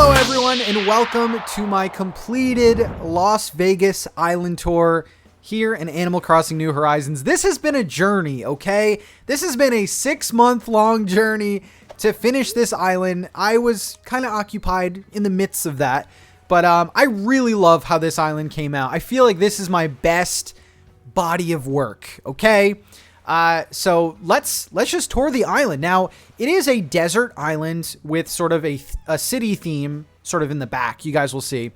Hello everyone and welcome to my completed Las Vegas island tour here in Animal Crossing New Horizons. This has been a journey, okay? This has been a 6-month-long journey to finish this island. I was kind of occupied in the midst of that, but I really love how this island came out. I feel like this is my best body of work, okay? So let's just tour the island. Now, it is a desert island with sort of a city theme sort of in the back. You guys will see.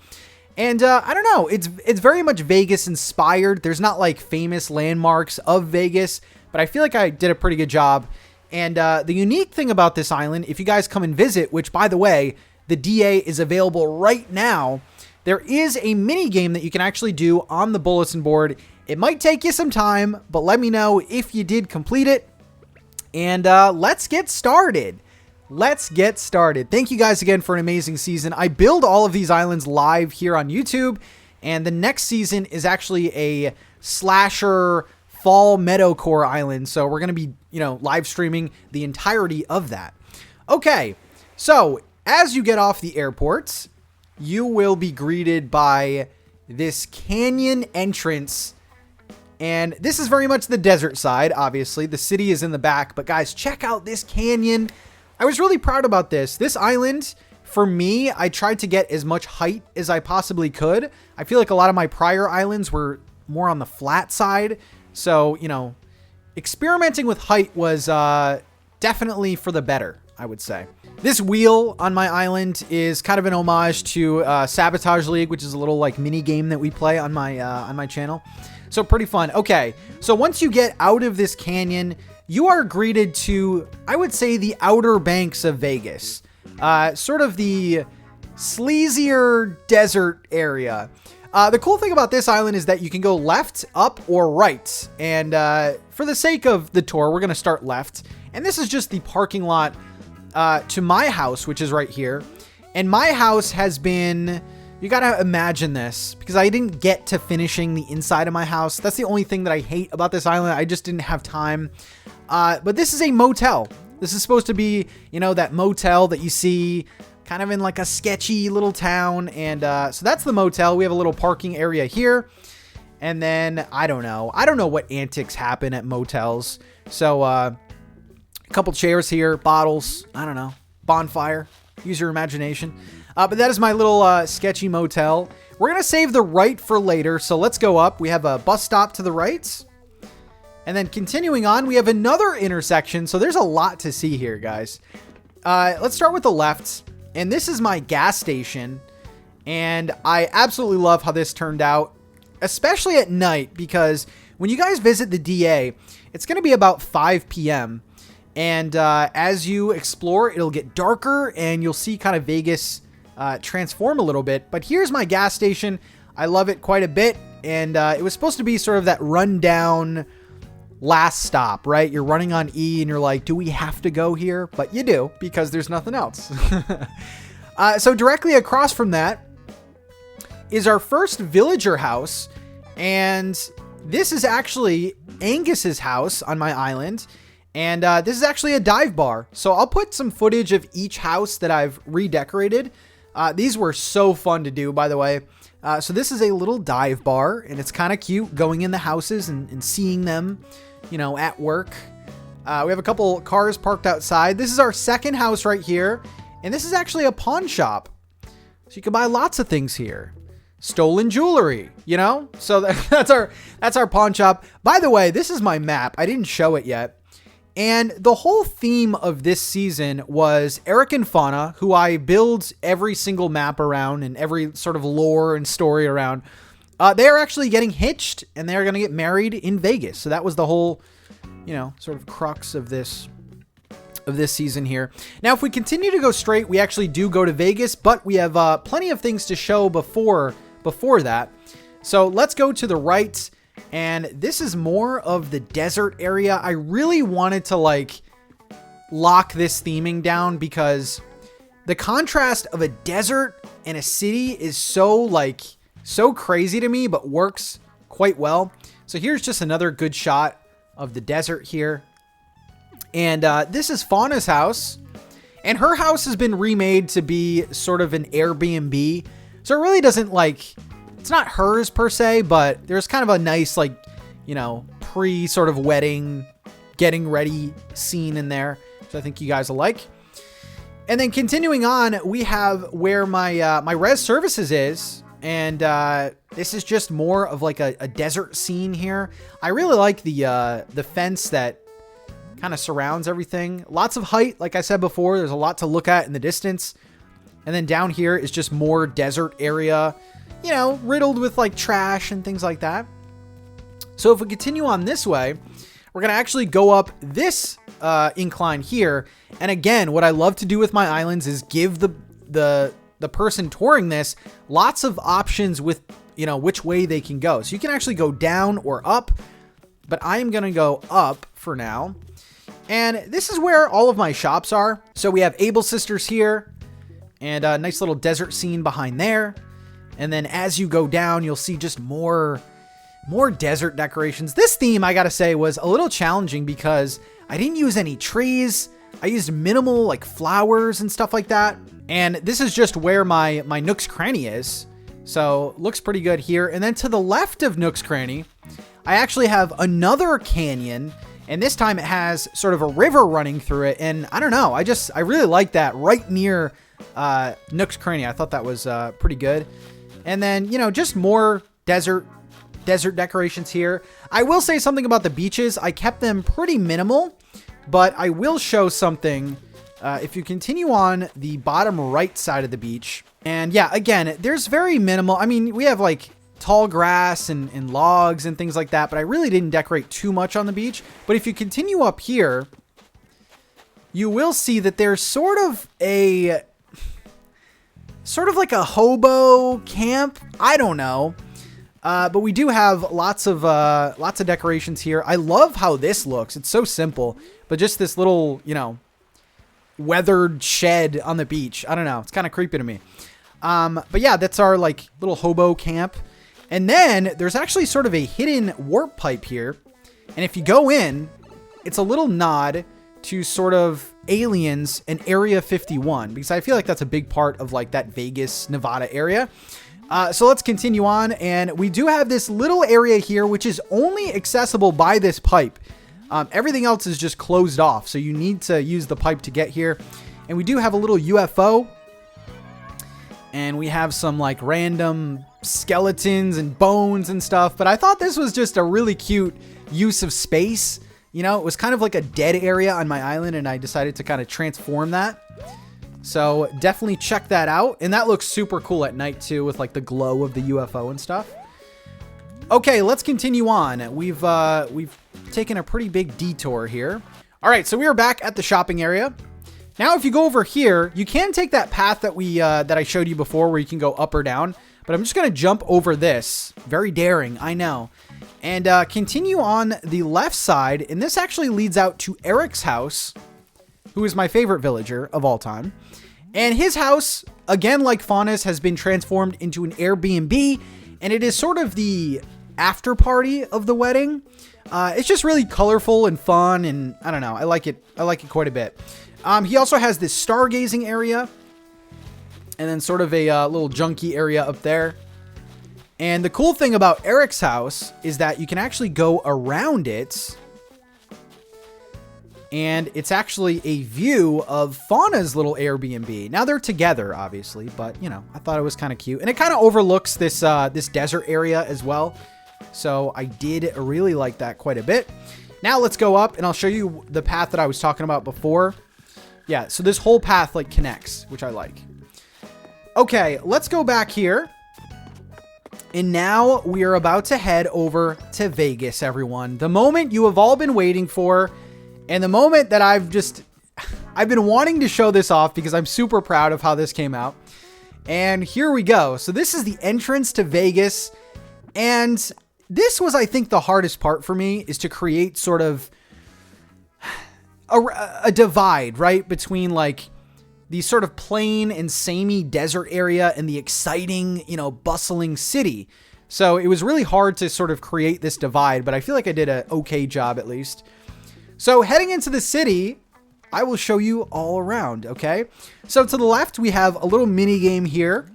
And I don't know, it's very much Vegas inspired. There's not like famous landmarks of Vegas, but I feel like I did a pretty good job. And the unique thing about this island, if you guys come and visit, which by the way, the DA is available right now, there is a mini game that you can actually do on the bulletin board. It might take you some time, but let me know if you did complete it. And let's get started. Let's get started. Thank you guys again for an amazing season. I build all of these islands live here on YouTube, and the next season is actually a slasher fall meadowcore island. So we're going to be, live streaming the entirety of that. Okay, so as you get off the airport, you will be greeted by this canyon entrance. And this is very much the desert side, obviously. The city is in the back. But guys, check out this canyon. I was really proud about this. This island, for me, I tried to get as much height as I possibly could. I feel like a lot of my prior islands were more on the flat side. So, experimenting with height was definitely for the better, I would say. This wheel on my island is kind of an homage to Sabotage League, which is a little like mini game that we play on my channel. So pretty fun. Okay, so once you get out of this canyon, you are greeted to, I would say, the outer banks of Vegas. Sort of the sleazier desert area. The cool thing about this island is that you can go left, up, or right. And for the sake of the tour, we're going to start left. And this is just the parking lot to my house, which is right here. And my house has been... You gotta imagine this, because I didn't get to finishing the inside of my house. That's the only thing that I hate about this island. I just didn't have time. But this is a motel. This is supposed to be, that motel that you see kind of in like a sketchy little town. And so that's the motel. We have a little parking area here. And then, I don't know what antics happen at motels. So a couple chairs here, bottles, I don't know, bonfire. Use your imagination. But that is my little sketchy motel. We're going to save the right for later, so let's go up. We have a bus stop to the right. And then continuing on, we have another intersection. So there's a lot to see here, guys. Let's start with the left. And this is my gas station. And I absolutely love how this turned out, especially at night, because when you guys visit the DA, it's going to be about 5 p.m. And as you explore, it'll get darker and you'll see kind of Vegas transform a little bit. But here's my gas station. I love it quite a bit. And it was supposed to be sort of that rundown last stop, right? You're running on E and you're like, do we have to go here? But you do, because there's nothing else. So directly across from that is our first villager house. And this is actually Angus's house on my island. And this is actually a dive bar. So I'll put some footage of each house that I've redecorated. These were so fun to do, by the way. So this is a little dive bar, and it's kind of cute going in the houses and seeing them, at work. We have a couple cars parked outside. This is our second house right here. And this is actually a pawn shop. So you can buy lots of things here. Stolen jewelry, So that's our pawn shop. By the way, this is my map. I didn't show it yet. And the whole theme of this season was Eric and Fauna, who I build every single map around and every sort of lore and story around. They are actually getting hitched and they're going to get married in Vegas. So that was the whole, sort of crux of this season here. Now, if we continue to go straight, we actually do go to Vegas, but we have plenty of things to show before that. So let's go to the right. And this is more of the desert area. I really wanted to lock this theming down because the contrast of a desert and a city is so crazy to me, but works quite well. So here's just another good shot of the desert here. And this is Fauna's house. And her house has been remade to be sort of an Airbnb. So it really doesn't like, it's not hers per se, but there's kind of a nice like, you know, pre sort of wedding, getting ready scene in there. So I think you guys will like. And then continuing on, we have where my my res services is. And this is just more of like a desert scene here. I really like the fence that kind of surrounds everything. Lots of height, like I said before. There's a lot to look at in the distance. And then down here is just more desert area, you know, riddled with like trash and things like that. So if we continue on this way, we're going to actually go up this incline here. And again, what I love to do with my islands is give the person touring this lots of options with, you know, which way they can go. So you can actually go down or up, but I am going to go up for now. And this is where all of my shops are. So we have Able Sisters here and a nice little desert scene behind there. And then as you go down, you'll see just more desert decorations. This theme, I got to say, was a little challenging because I didn't use any trees. I used minimal like flowers and stuff like that. And this is just where my Nooks Cranny is. So looks pretty good here. And then to the left of Nooks Cranny, I actually have another canyon. And this time it has sort of a river running through it. And I don't know, I really like that right near Nooks Cranny. I thought that was pretty good. And then, you know, just more desert decorations here. I will say something about the beaches. I kept them pretty minimal, but I will show something if you continue on the bottom right side of the beach. And yeah, again, there's very minimal. I mean, we have like tall grass and logs and things like that, but I really didn't decorate too much on the beach. But if you continue up here, you will see that there's sort of like a hobo camp. I don't know. But we do have lots of decorations here. I love how this looks. It's so simple, but just this little, you know, weathered shed on the beach. I don't know. It's kind of creepy to me. But yeah, that's our like little hobo camp. And then there's actually sort of a hidden warp pipe here. And if you go in, it's a little nod to sort of Aliens and Area 51, because I feel like that's a big part of like that Vegas, Nevada area. So let's continue on. And we do have this little area here, which is only accessible by this pipe. Everything else is just closed off. So you need to use the pipe to get here. And we do have a little UFO. And we have some like random skeletons and bones and stuff. But I thought this was just a really cute use of space. You know, it was kind of like a dead area on my island, and I decided to kind of transform that. So definitely check that out. And that looks super cool at night too, with like the glow of the UFO and stuff. Okay, let's continue on. We've taken a pretty big detour here. All right, so we are back at the shopping area. Now, if you go over here, you can take that path that that I showed you before, where you can go up or down. But I'm just going to jump over this. Very daring, I know. And continue on the left side. And this actually leads out to Eric's house, who is my favorite villager of all time. And his house, again, like Fauna's, has been transformed into an Airbnb. And it is sort of the after party of the wedding. It's just really colorful and fun. And I don't know, I like it. I like it quite a bit. He also has this stargazing area. And then sort of a little junky area up there. And the cool thing about Eric's house is that you can actually go around it. And it's actually a view of Fauna's little Airbnb. Now they're together, obviously, but you know, I thought it was kind of cute. And it kind of overlooks this this desert area as well. So I did really like that quite a bit. Now let's go up and I'll show you the path that I was talking about before. Yeah, so this whole path like connects, which I like. Okay, let's go back here. And now we are about to head over to Vegas, everyone. The moment you have all been waiting for, and the moment that I've been wanting to show this off because I'm super proud of how this came out. And here we go. So this is the entrance to Vegas. And this was, I think, the hardest part for me, is to create sort of a divide, right? Between like the sort of plain and samey desert area and the exciting, you know, bustling city. So it was really hard to sort of create this divide, but I feel like I did an okay job at least. So heading into the city, I will show you all around, okay? So to the left, we have a little mini game here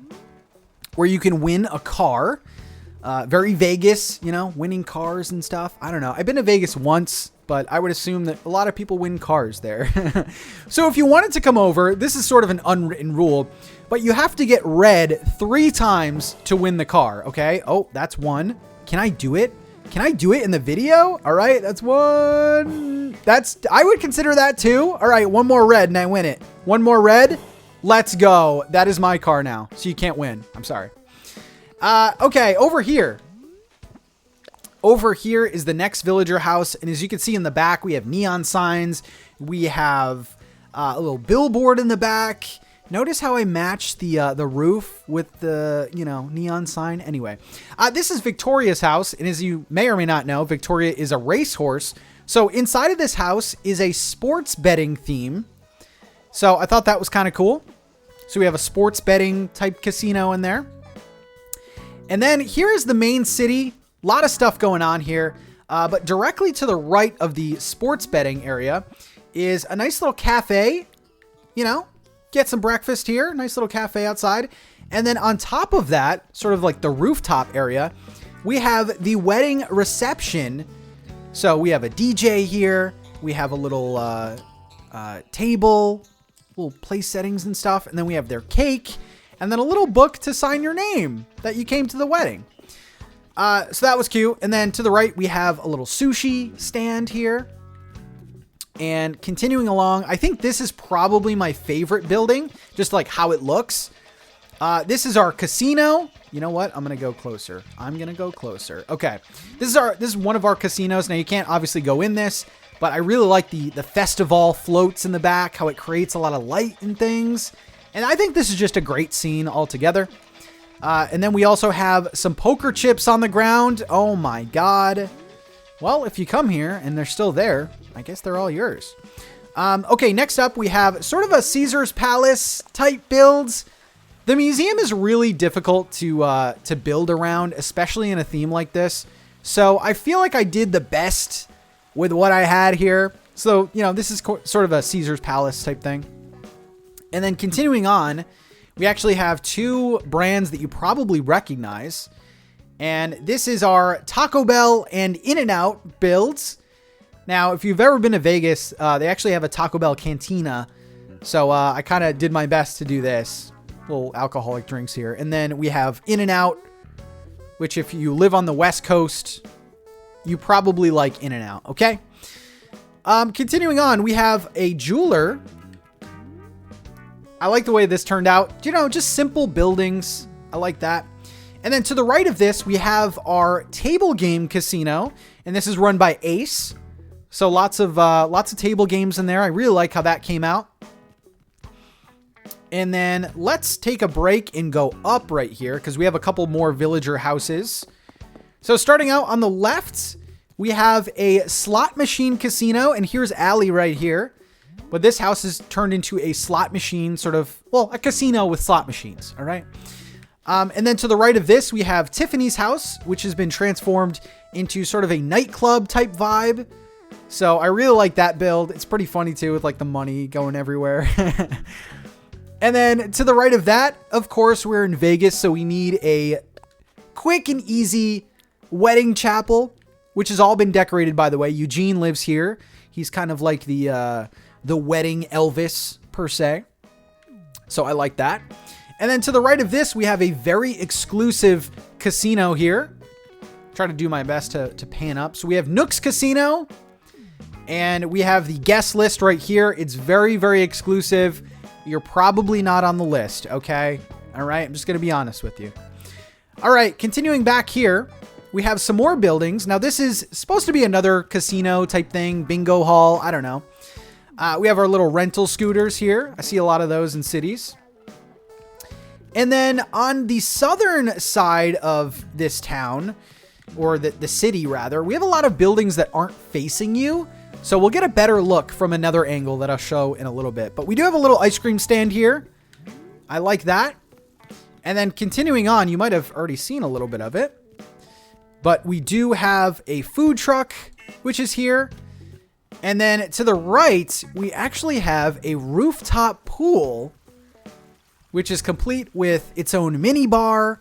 where you can win a car. Very Vegas, you know, winning cars and stuff. I don't know. I've been to Vegas once, but I would assume that a lot of people win cars there. So if you wanted to come over, this is sort of an unwritten rule, but you have to get red 3 times to win the car, okay? Oh, that's 1. Can I do it? Can I do it in the video? All right, that's 1. I would consider that 2. All right, 1 more red and I win it. 1 more red. Let's go. That is my car now, so you can't win. I'm sorry. Okay, over here. Over here is the next villager house. And as you can see in the back, we have neon signs. We have a little billboard in the back. Notice how I matched the roof with the, you know, neon sign. Anyway, this is Victoria's house. And as you may or may not know, Victoria is a racehorse. So inside of this house is a sports betting theme. So I thought that was kind of cool. So we have a sports betting type casino in there. And then here is the main city. A lot of stuff going on here. But directly to the right of the sports betting area is a nice little cafe. You know, get some breakfast here. Nice little cafe outside. And then on top of that, sort of like the rooftop area, we have the wedding reception. So we have a DJ here. We have a little table, little place settings and stuff. And then we have their cake. And then a little book to sign your name that you came to the wedding. So that was cute. And then to the right, we have a little sushi stand here. And continuing along, I think this is probably my favorite building, just like how it looks. This is our casino. You know what? I'm going to go closer. Okay. This is one of our casinos. Now you can't obviously go in this, but I really like the festival floats in the back, how it creates a lot of light and things. And I think this is just a great scene altogether. And then we also have some poker chips on the ground. Oh my God. Well, if you come here and they're still there, I guess they're all yours. Okay, next up we have sort of a Caesar's Palace type builds. The museum is really difficult to build around, especially in a theme like this. So I feel like I did the best with what I had here. So, you know, this is sort of a Caesar's Palace type thing. And then continuing on, we actually have 2 brands that you probably recognize. And this is our Taco Bell and In-N-Out builds. Now, if you've ever been to Vegas, they actually have a Taco Bell cantina. So I kind of did my best to do this. Little alcoholic drinks here. And then we have In-N-Out, which if you live on the West Coast, you probably like In-N-Out, okay? Continuing on, we have a jeweler. I like the way this turned out. You know, just simple buildings. I like that. And then to the right of this, we have our table game casino. And this is run by Ace. So lots of table games in there. I really like how that came out. And then let's take a break and go up right here because we have a couple more villager houses. So starting out on the left, we have a slot machine casino. And here's Allie right here. But this house is turned into a slot machine, sort of, well, a casino with slot machines, all right? And then to the right of this, we have Tiffany's house, which has been transformed into sort of a nightclub type vibe. So I really like that build. It's pretty funny too, with like the money going everywhere. And then to the right of that, of course, we're in Vegas, so we need a quick and easy wedding chapel, which has all been decorated, by the way. Eugene lives here. He's kind of like the wedding Elvis per se. So I like that. And then to the right of this, we have a very exclusive casino here. Try to do my best to pan up. So we have Nooks Casino and we have the guest list right here. It's very, very exclusive. You're probably not on the list. Okay. All right. I'm just going to be honest with you. All right. Continuing back here, we have some more buildings. Now this is supposed to be another casino type thing. Bingo hall. I don't know. We have our little rental scooters here. I see a lot of those in cities. And then on the southern side of this town, or the city rather, we have a lot of buildings that aren't facing you. So we'll get a better look from another angle that I'll show in a little bit. But we do have a little ice cream stand here. I like that. And then continuing on, you might have already seen a little bit of it. But we do have a food truck, which is here. And then to the right, we actually have a rooftop pool, which is complete with its own mini bar.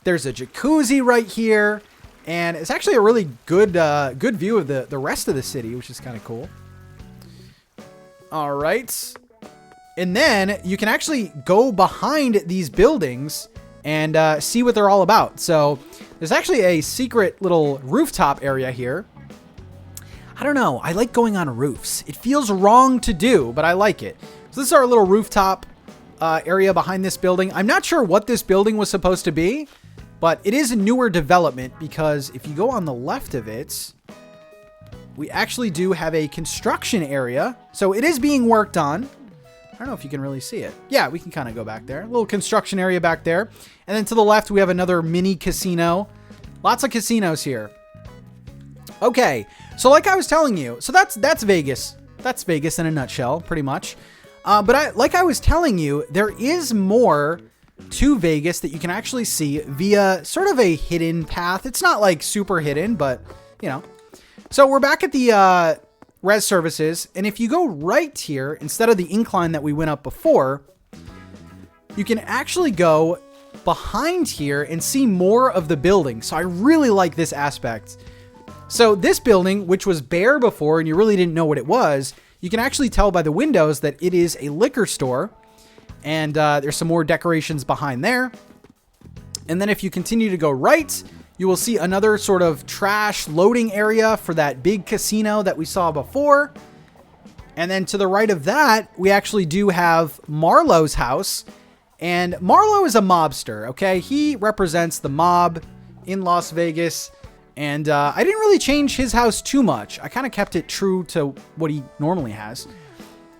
There's a jacuzzi right here. And it's actually a really good good view of the rest of the city, which is kind of cool. All right. And then you can actually go behind these buildings and see what they're all about. So there's actually a secret little rooftop area here. I don't know. I like going on roofs. It feels wrong to do, but I like it. So this is our little rooftop area behind this building. I'm not sure what this building was supposed to be, but it is a newer development because if you go on the left of it, we actually do have a construction area. So it is being worked on. I don't know if you can really see it. Yeah, we can kind of go back there. A little construction area back there. And then to the left, we have another mini casino. Lots of casinos here. Okay, so like I was telling you, so that's Vegas. That's Vegas in a nutshell, pretty much. Like I was telling you, there is more to Vegas that you can actually see via sort of a hidden path. It's not like super hidden, but you know. So we're back at the res services, and if you go right here, instead of the incline that we went up before, you can actually go behind here and see more of the building. So I really like this aspect. So this building, which was bare before and you really didn't know what it was, you can actually tell by the windows that it is a liquor store. And there's some more decorations behind there. And then if you continue to go right, you will see another sort of trash loading area for that big casino that we saw before. And then to the right of that, we actually do have Marlo's house. And Marlo is a mobster, okay? He represents the mob in Las Vegas. And I didn't really change his house too much. I kind of kept it true to what he normally has.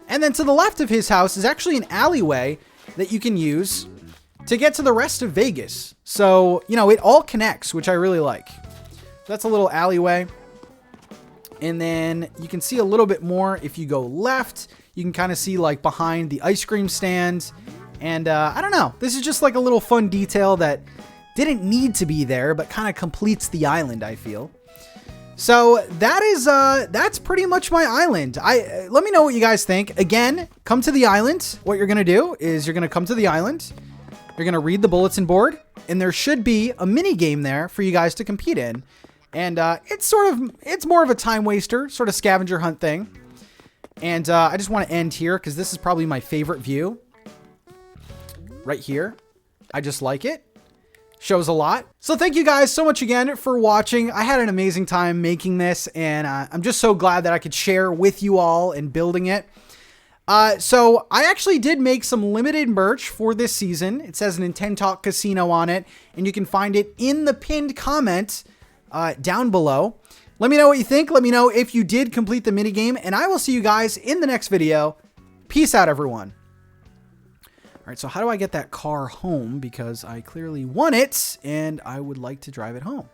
And then to the left of his house is actually an alleyway that you can use to get to the rest of Vegas. So, you know, it all connects, which I really like. That's a little alleyway. And then you can see a little bit more if you go left. You can kind of see like behind the ice cream stand. And I don't know. This is just like a little fun detail that didn't need to be there, but kind of completes the island, I feel. So that is that's pretty much my island. Let me know what you guys think. Again, come to the island. What you're gonna do is you're gonna come to the island. You're gonna read the bulletin board, and there should be a mini game there for you guys to compete in. And it's more of a time waster, sort of scavenger hunt thing. And I just want to end here because this is probably my favorite view. Right here. I just like it. Shows a lot. So thank you guys so much again for watching. I had an amazing time making this, and I'm just so glad that I could share with you all and building it. So I actually did make some limited merch for this season. It says Nintendo Casino on it, and you can find it in the pinned comment down below. Let me know what you think. Let me know if you did complete the minigame, and I will see you guys in the next video. Peace out, everyone. All right, so how do I get that car home? Because I clearly won it, and I would like to drive it home.